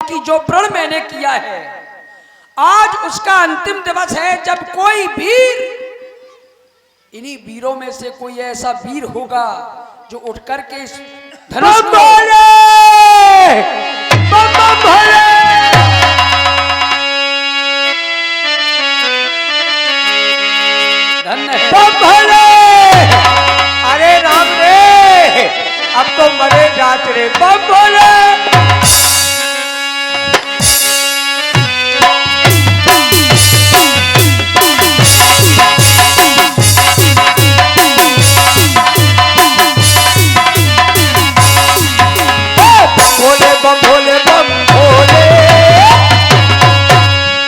क्योंकि जो प्रण मैंने किया है आज उसका अंतिम दिवस है, जब कोई वीर, इन्हीं वीरों में से कोई ऐसा वीर होगा जो उठ करके इस धनुष को अरे राम रे, अब तो मरे जात रे, बम भोले। बम भोले बम भोले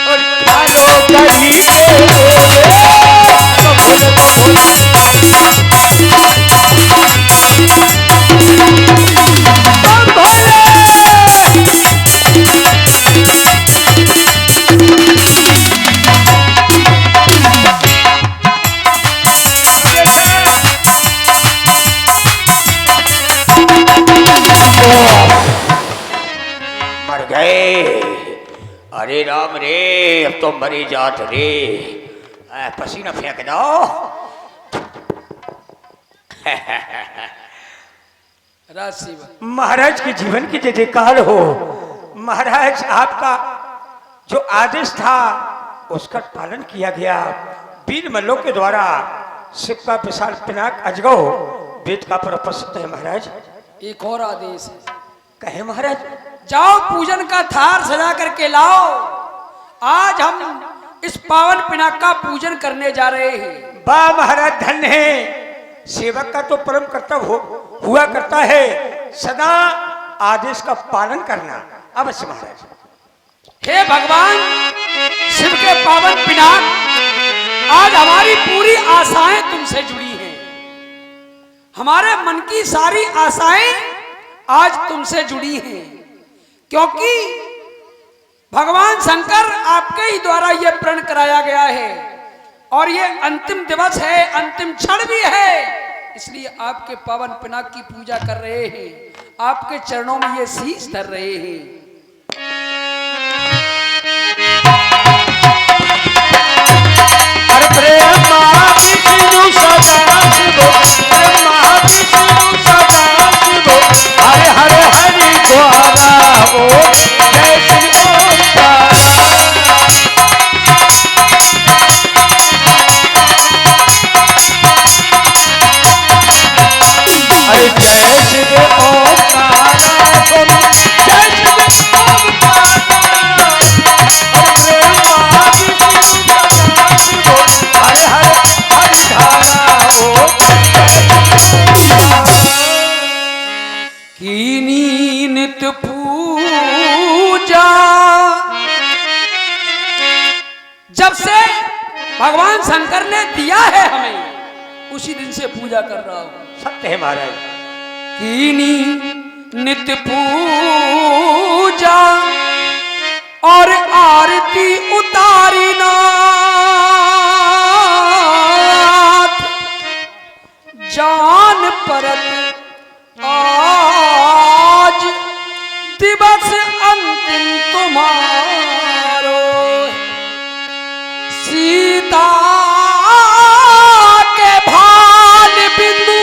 और खालो गली के बम भोले बम भोले बम भोले। मर गए, अरे राम रे, अब तो मरी जात रे, पसीना फेंक दो। महाराज के जीवन की जय जयकार हो। महाराज आपका जो आदेश था उसका पालन किया गया। वीर मल्लों के द्वारा शिव का विशाल पिनाक अजगौ वेद का प्रसिद्ध है। महाराज एक और आदेश है। कहे महाराज? जाओ पूजन का थार सजा करके लाओ। आज हम इस पावन पिनाक का पूजन करने जा रहे हैं। वाह महाराज, धन्य है। सेवक का तो परम कर्तव्य हुआ करता है सदा आदेश का पालन करना। अवश्य महाराज। हे भगवान शिव के पावन पिनाक, आज हमारी पूरी आशाएं तुमसे जुड़ी हैं। हमारे मन की सारी आशाएं आज तुमसे जुड़ी हैं, क्योंकि भगवान शंकर आपके ही द्वारा यह प्रण कराया गया है और ये अंतिम दिवस है, अंतिम क्षण भी है। इसलिए आपके पावन पिनाक की पूजा कर रहे हैं, आपके चरणों में ये शीश धर रहे हैं। हरे हरे हरि द्वारा ओ जय श्री ओंकार। अरे जय श्री ओंकार, जय श्री ओंकार। हरे हरे हरि धारा ओ कीनी नित पूजा। जब से भगवान शंकर ने दिया है हमें, उसी दिन से पूजा कर रहा हूं। सत्य है महाराज। कीनी नित पूजा और आरती उतारी नाथ, जान परत आज दिवस अंतिम तुम्हारो। सीता के भाल बिंदु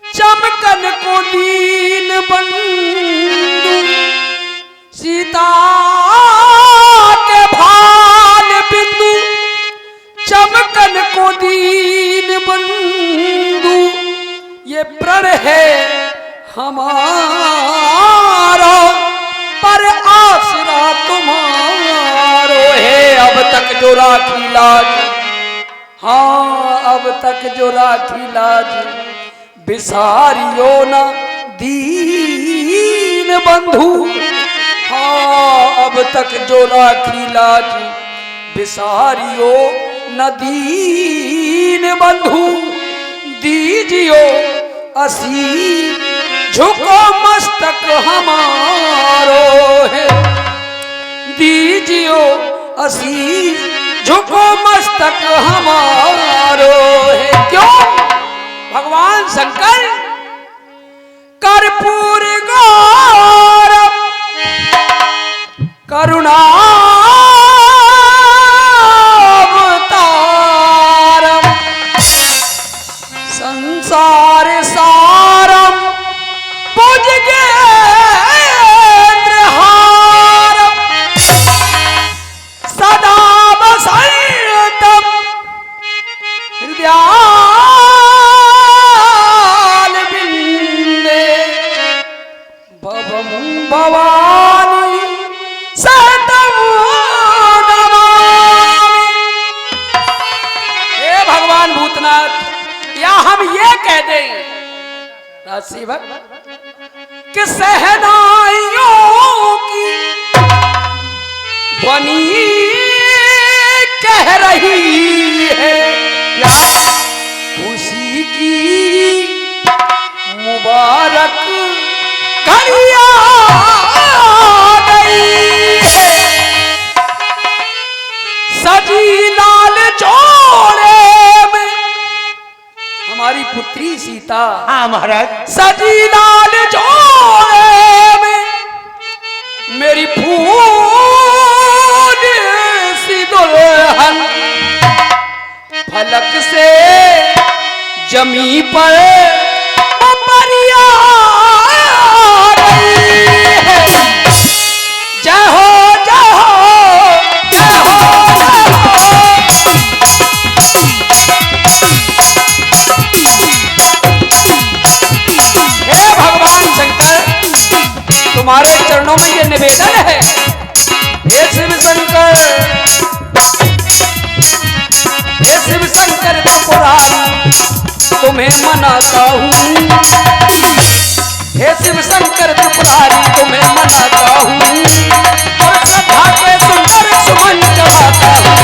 चमकन को दीन बंधु। सीता के भाल बिंदु चमकन को दीन बंधु। ये प्रण है हमारा पर आसरा तुम्हारो है। अब तक जो राखी लाज, हाँ अब तक जो राखी लाज, बिसारियो न दीन बंधु। हाँ अब तक जो राखी लाज, बिसारियो न दीन बंधु। दीजियो असी झुको मस्तक हमारो है। दीजियो असी झुको मस्तक हमारो है। क्यों? भगवान शंकर कर्पूर गौरव करुणावतारम संसार सारम भुजगेन्द्रहारम सदा वसंतम हृदयालविन्दे भवं भवानी सततं नमामि। हे भगवान भूतनाथ, या हम ये कह दें राजसेवक कि सहनाइयों की ध्वनि कह रही है क्या खुशी की मुबारक घड़ी आ गई है। सजी लाल जोड़े में हमारी पुत्री सीता, हाँ महाराज, सजी लाल जोड़े में मेरी फूल सी दुल्हन फलक से जमी पर परिया गई है। जय हो जय हो जय हो हे भगवान शंकर, तुम्हारे चरणों में ये निवेदन है। हे शिव शंकर, हे शिव शंकर त्रिपुरारी, तुम्हें मनाता हूँ। हे शिव शंकर त्रिपुरारी, तुम्हें मनाता हूँ और श्रद्धा के सुंदर सुमन चढ़ाता हूँ।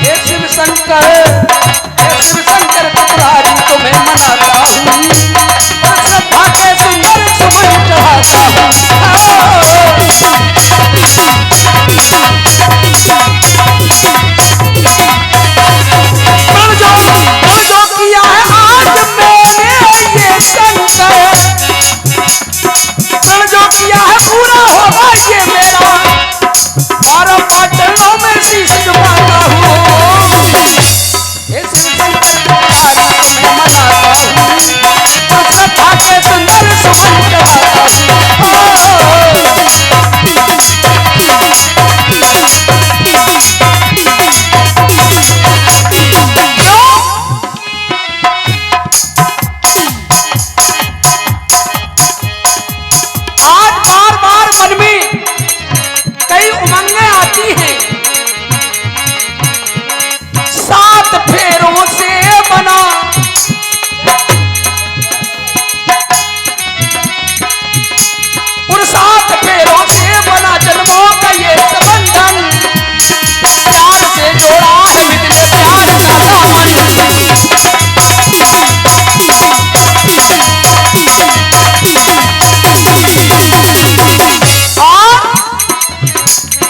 हे शिव शंकर, हे शिव शंकर त्रिपुरारी, तुम्हें मनाता हूँ और श्रद्धा के सुंदर सुमन चढ़ाता हूँ। जो किया है आज मैंने ये शंकर, जो किया है पूरा होगा ये मेरा, और पटलों में शीश झुकाता हूँ। हे शिव शंकर त्रिपुरारी, मैं मनाता हूँ और श्रद्धा के सुंदर सुमन चढ़ाता हूँ। आज बार बार मन में कई उमंगें आती हैं। 7 फेरों से बना और 7 फेरों से बना जन्मों का ये संबंधन, प्यार से जोड़ा है मित्र प्यार का दामन।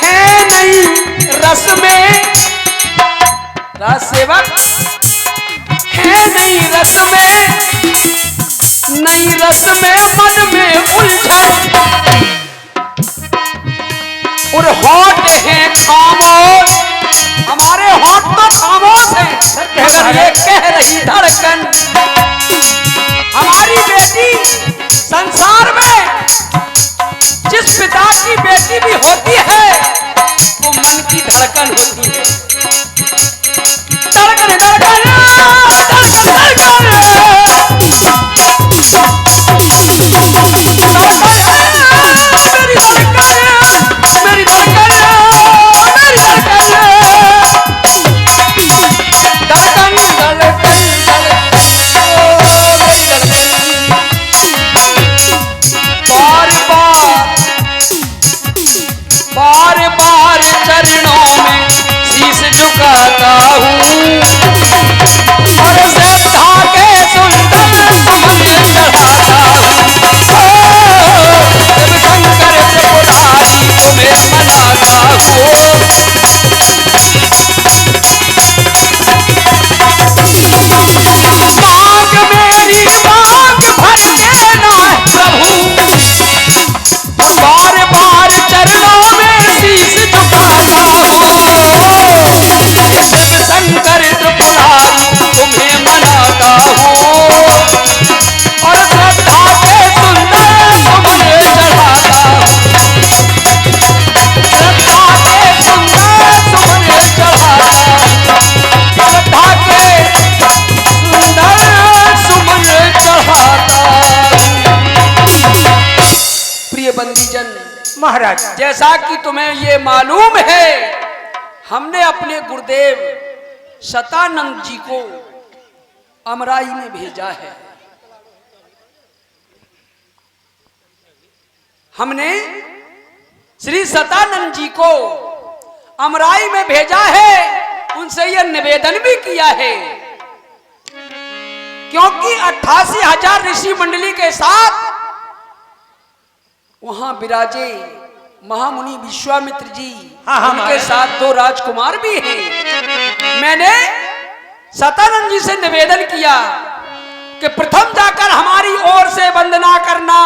है नहीं रस में राजसेवक, है नहीं रस में, नहीं रस में मन में उलझन, और होठ हैं खामोश, हमारे होठ तो खामोश हैं मगर ये कह रही धड़कन, हमारी बेटी संसार में जिस पिता की बेटी भी होती है वो मन की धड़कन होती है। धड़कन धड़कन धड़कन धड़कन मेरी धड़कन मेरी धड़कन धड़कन धड़कन बार बार चरणों में महाराज जैसा कि तुम्हें ये मालूम है, हमने अपने गुरुदेव सतानंद जी को अमराई में भेजा है। हमने श्री सतानंद जी को अमराई में भेजा है, उनसे यह निवेदन भी किया है, क्योंकि 88,000 ऋषि मंडली के साथ वहां विराजे महामुनि विश्वामित्र जी, उनके साथ 2 राजकुमार भी हैं। मैंने सतानंद जी से निवेदन किया कि प्रथम जाकर हमारी ओर से वंदना करना,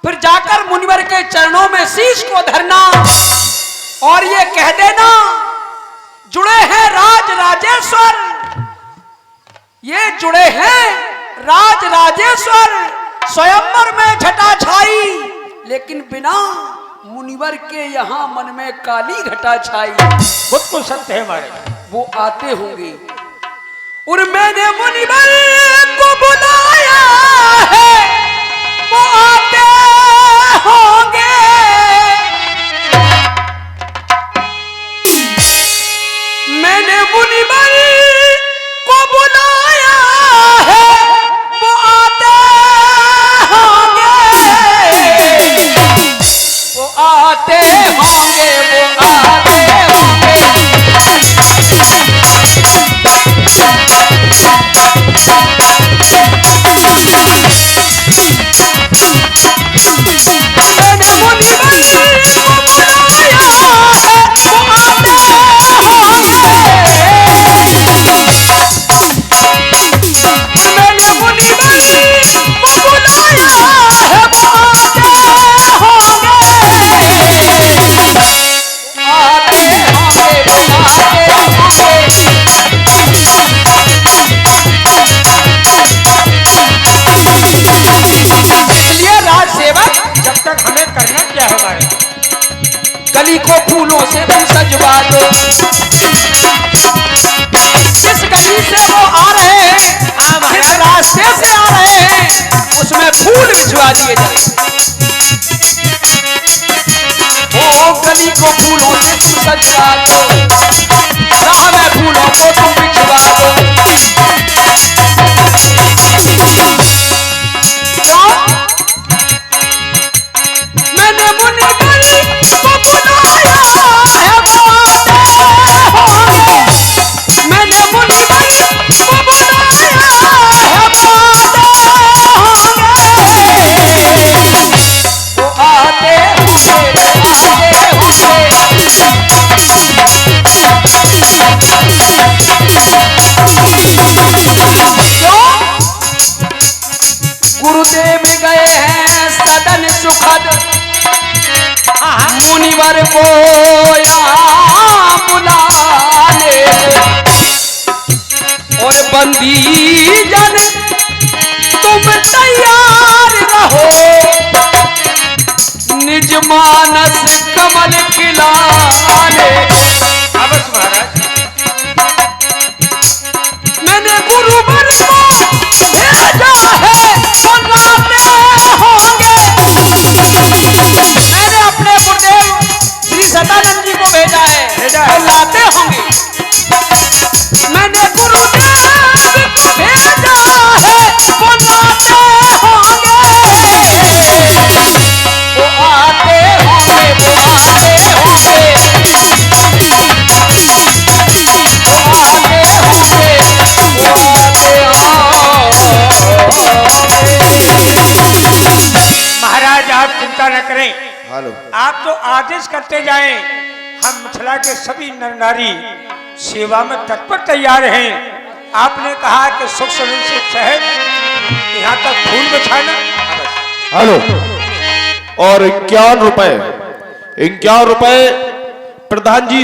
फिर जाकर मुनिवर के चरणों में शीश को धरना और ये कह देना जुड़े हैं राज राजेश्वर, ये जुड़े हैं राज राजेश्वर, स्वयंवर में छटा छाई, लेकिन बिना मुनिवर के यहाँ मन में काली घटा छाई। बिल्कुल सत्य है हमारे। वो आते होंगे और मैंने मुनिवर को बुलाया है, वो आते होंगे। मैंने मुनिवर को बुलाया है, वो आते होंगे, वो आते होंगे, वो आते होंगे। गली को फूलों से तुम सजवा दो, जिस गली से वो आ रहे हैं, जिस रास्ते से आ रहे हैं, उसमें फूल भिजवा दिए जाए। ओ गली को फूलों से तुम सजवा दो, राह में फूलों को तुम भिजवा दो। मैंने मुनिवर को बुलाया है, वो आते होंगे। मैंने मुनिवर को बुलाया है, वो आते होंगे, वो आते होंगे। क्यों? गुरुदेव गए हैं सदन सुखद, मुनिवर को यहाँ बुलाने, और बंदी जन तुम तैयार रहो, निज मानस कमल खिलाने। अवश्य महाराज। मैंने गुरुवर को भेजा है, वो लाते होंगे। मैंने अपने गुरुदेव श्री सतानंद जी को भेजा है, वो लाते होंगे। मैंने गुरुदेव को भेजा है, वो लाते होंगे, वो आते होंगे, वो आते होंगे, वो आते होंगे, वो आते होंगे। महाराज आप चिंता न करें, हेलो, आप तो आदेश करते जाएं, हम मिथिला के सभी नर नारी सेवा में तत्पर तैयार हैं। आपने कहा कि सुख से शहर यहाँ तक फूल बिछाना। हेलो, और 51 रुपए प्रधान जी